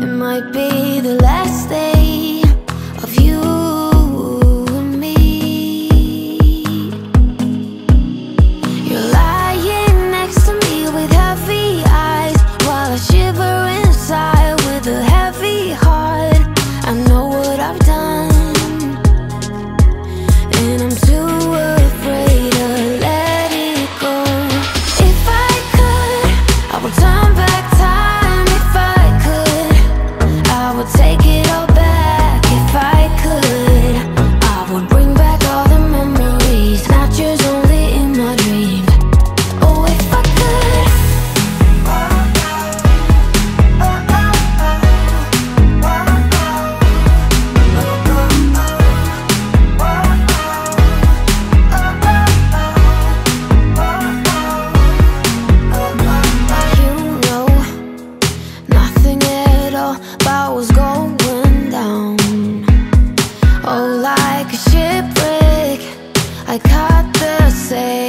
It might be the last day of you and me. You're lying next to me with heavy eyes, while I shiver inside with a heavy heart. I know what I've done, and I'm too afraid to let it go. If I could, I would turn back time. If I could, I would take it all back. If I could, I would bring back all the memories, not yours, only in my dreams. Oh, if I could. You know nothing at all about what's going down. Oh, like a shipwreck, I caught the sail.